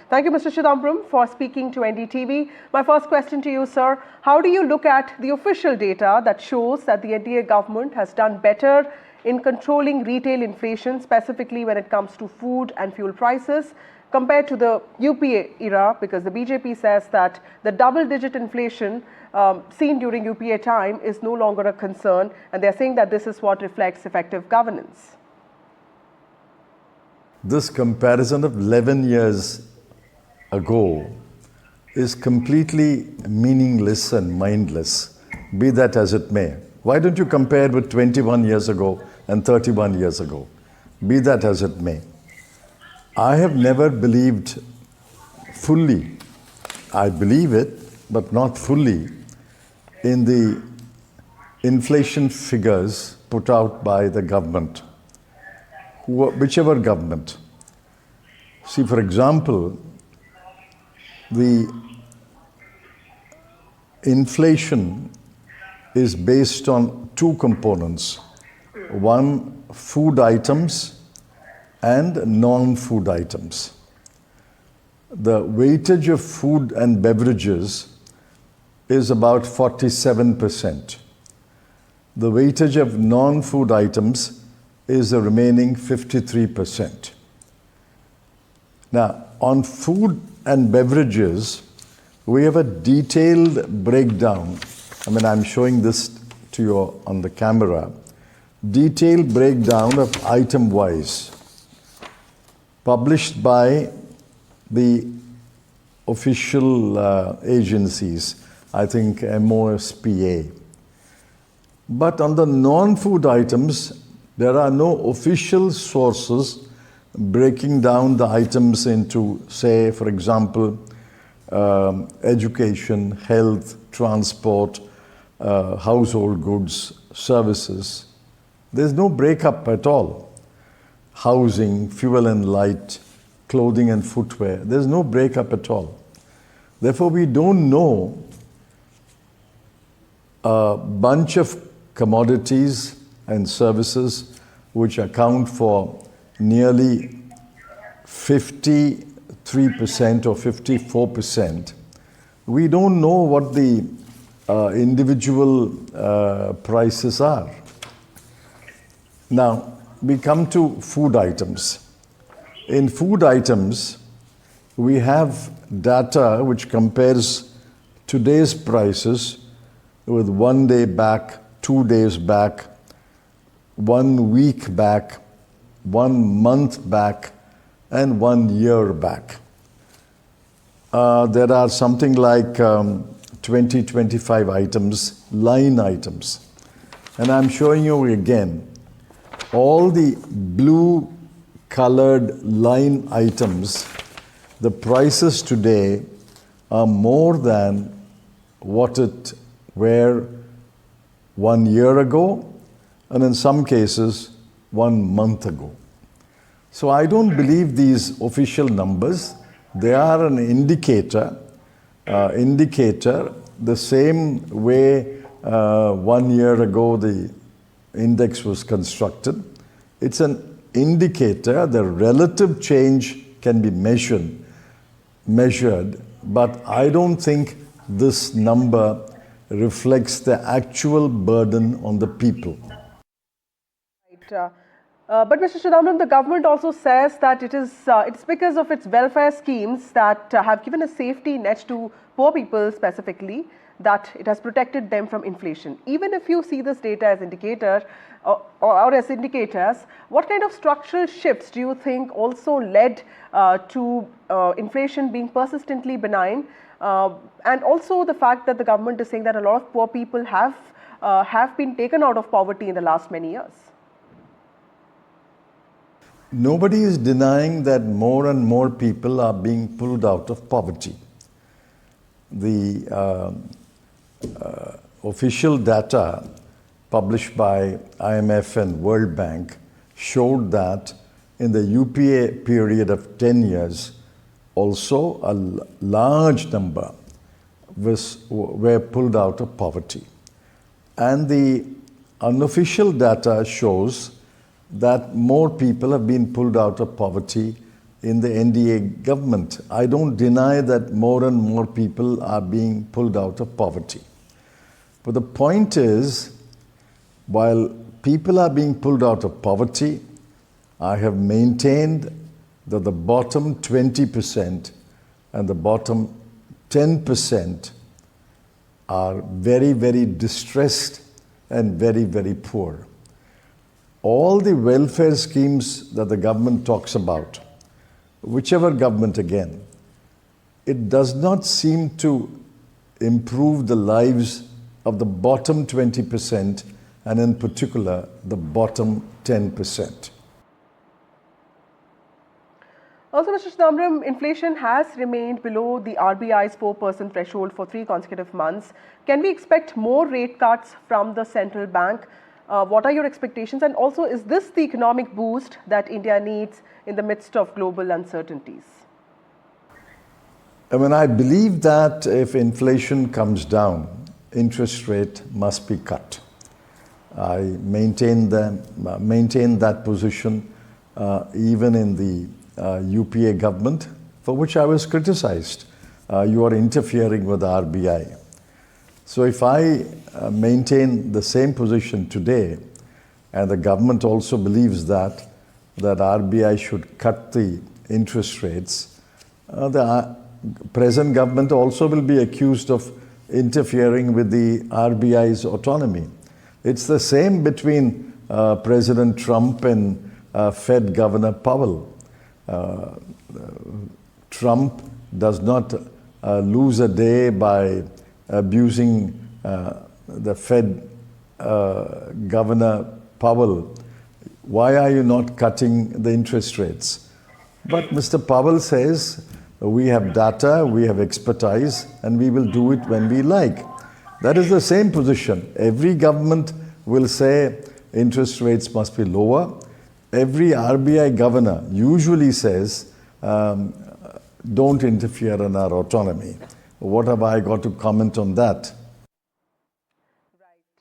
Thank you, Mr. Chidambaram, for speaking to NDTV. My first question to you, sir. How do you look at the official data that shows that the NDA government has done better in controlling retail inflation, specifically when it comes to food and fuel prices, compared to the UPA era? Because the BJP says that the double-digit inflation seen during UPA time is no longer a concern, and they're saying that this is what reflects effective governance. This comparison of 11 years ago is completely meaningless and mindless, be that as it may. Why don't you compare with 21 years ago and 31 years ago? Be that as it may. I have never believed fully, I believe it, but not fully, in the inflation figures put out by the government, whichever government. See, for example, the inflation is based on two components. One, food items and non-food items. The weightage of food and beverages is about 47%. The weightage of non-food items is the remaining 53%. Now, on food and beverages, we have a detailed breakdown. I mean, I'm showing this to you on the camera. Detailed breakdown of item-wise, published by the official agencies, I think MOSPA. But on the non-food items, there are no official sources breaking down the items into, say, for example, education, health, transport, household goods, services. There's no breakup at all. Housing, fuel and light, clothing and footwear. There's no breakup at all. Therefore, we don't know a bunch of commodities and services which account for nearly 53% or 54%. We don't know what the individual prices are. Now, we come to food items. In food items, we have data which compares today's prices with 1 day back, 2 days back, 1 week back, 1 month back, and 1 year back. There are something like 20-25 items, line items. And I'm showing you again, all the blue colored line items, the prices today are more than what it were 1 year ago, and in some cases, 1 month ago. So I don't believe these official numbers. They are an indicator, the same way 1 year ago the index was constructed. It's an indicator. The relative change can be measured, but I don't think this number reflects the actual burden on the people. Right. But Mr. Chidambaram, the government also says that it's because of its welfare schemes that have given a safety net to poor people specifically, that it has protected them from inflation. Even if you see this data as indicator or as indicators, what kind of structural shifts do you think also led to inflation being persistently benign, and also the fact that the government is saying that a lot of poor people have been taken out of poverty in the last many years? Nobody is denying that more and more people are being pulled out of poverty. The official data published by IMF and World Bank showed that in the UPA period of 10 years, also a large number were pulled out of poverty. And the unofficial data shows that more people have been pulled out of poverty in the NDA government. I don't deny that more and more people are being pulled out of poverty. But the point is, while people are being pulled out of poverty, I have maintained that the bottom 20% and the bottom 10% are very, very distressed and very, very poor. All the welfare schemes that the government talks about, whichever government again, it does not seem to improve the lives of the bottom 20% and in particular the bottom 10%. Also, Mr. Chidambaram, inflation has remained below the RBI's 4% threshold for 3 consecutive months. Can we expect more rate cuts from the central bank? What are your expectations? And also, is this the economic boost that India needs in the midst of global uncertainties? I believe that if inflation comes down, interest rate must be cut. I maintain that position even in the UPA government, for which I was criticized. You are interfering with the RBI. So if I maintain the same position today, and the government also believes that RBI should cut the interest rates, the present government also will be accused of interfering with the RBI's autonomy. It's the same between President Trump and Fed Governor Powell. Trump does not lose a day by abusing the Fed Governor Powell. Why are you not cutting the interest rates? But Mr. Powell says, we have data, we have expertise, and we will do it when we like. That is the same position. Every government will say interest rates must be lower. Every RBI governor usually says, don't interfere in our autonomy. What have I got to comment on that?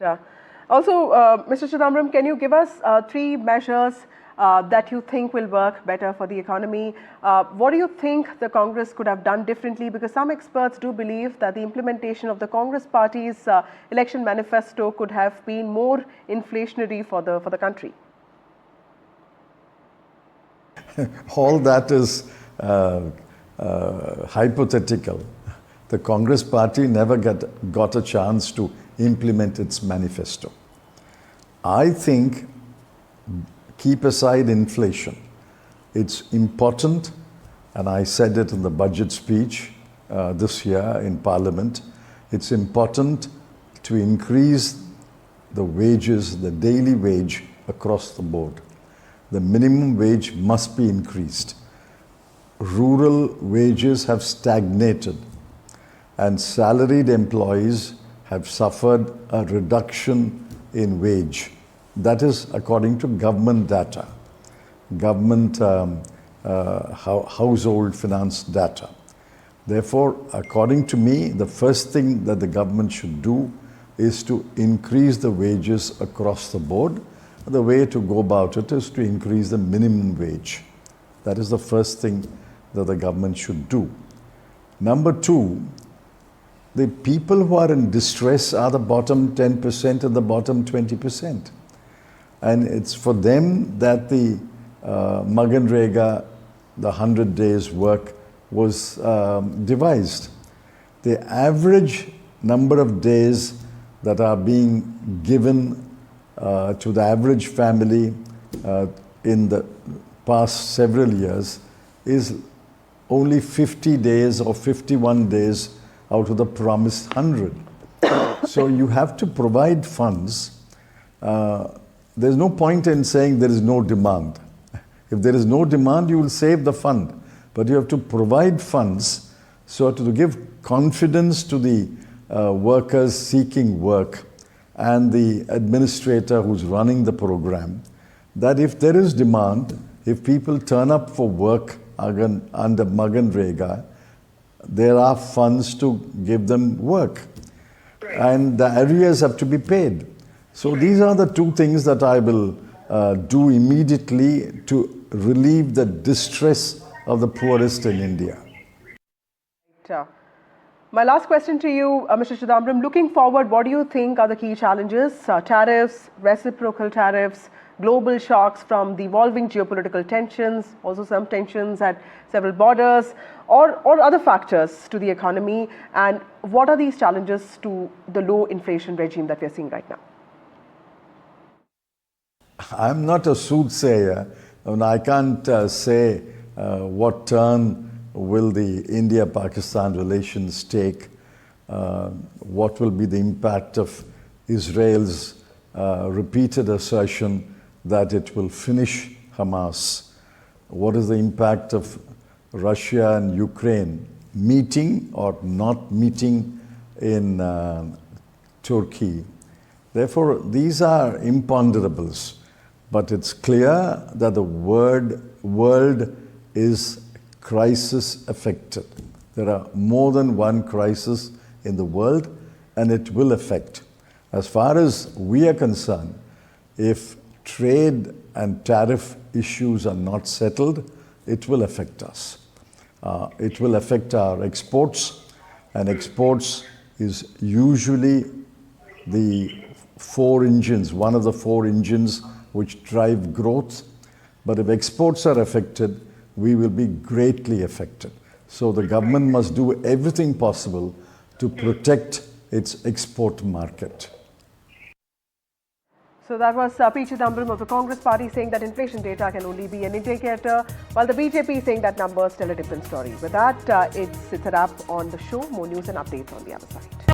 Right. Also, Mr. Chidambaram, can you give us 3 measures that you think will work better for the economy? What do you think the Congress could have done differently? Because some experts do believe that the implementation of the Congress party's election manifesto could have been more inflationary for the country. All that is hypothetical. The Congress party never got a chance to implement its manifesto. I think, keep aside inflation, it's important, and I said it in the budget speech this year in Parliament, it's important to increase the wages, the daily wage across the board. The minimum wage must be increased. Rural wages have stagnated, and salaried employees have suffered a reduction in wage. That is according to government data, government household finance data. Therefore, according to me, the first thing that the government should do is to increase the wages across the board. The way to go about it is to increase the minimum wage. That is the first thing that the government should do. Number 2, the people who are in distress are the bottom 10% and the bottom 20%. And it's for them that the Maganrega, the 100 days work, was devised. The average number of days that are being given to the average family in the past several years is only 50 days or 51 days out of the promised 100. So you have to provide funds. There's no point in saying there is no demand. If there is no demand, you will save the fund. But you have to provide funds so to give confidence to the workers seeking work and the administrator who's running the program, that if there is demand, if people turn up for work under Maganrega, there are funds to give them work. And the arrears have to be paid. So these are the 2 things that I will do immediately to relieve the distress of the poorest in India. My last question to you, Mr. Chidambaram, looking forward, what do you think are the key challenges? Tariffs, reciprocal tariffs, global shocks from the evolving geopolitical tensions, also some tensions at several borders, or other factors to the economy, and what are these challenges to the low inflation regime that we are seeing right now? I'm not a soothsayer, and I can't say what turn will the India-Pakistan relations take, what will be the impact of Israel's repeated assertion that it will finish Hamas, what is the impact of Russia and Ukraine meeting or not meeting in Turkey. Therefore, these are imponderables. But it's clear that the world is crisis affected. There are more than one crisis in the world, and it will affect. As far as we are concerned, if trade and tariff issues are not settled, it will affect us. It will affect our exports, and exports is usually the four engines, one of the four engines which drive growth. But if exports are affected, we will be greatly affected. So the government must do everything possible to protect its export market. So that was P Chidambaram of the Congress Party saying that inflation data can only be an indicator, while the BJP saying that numbers tell a different story. With that, it's a wrap on the show. More news and updates on the other side.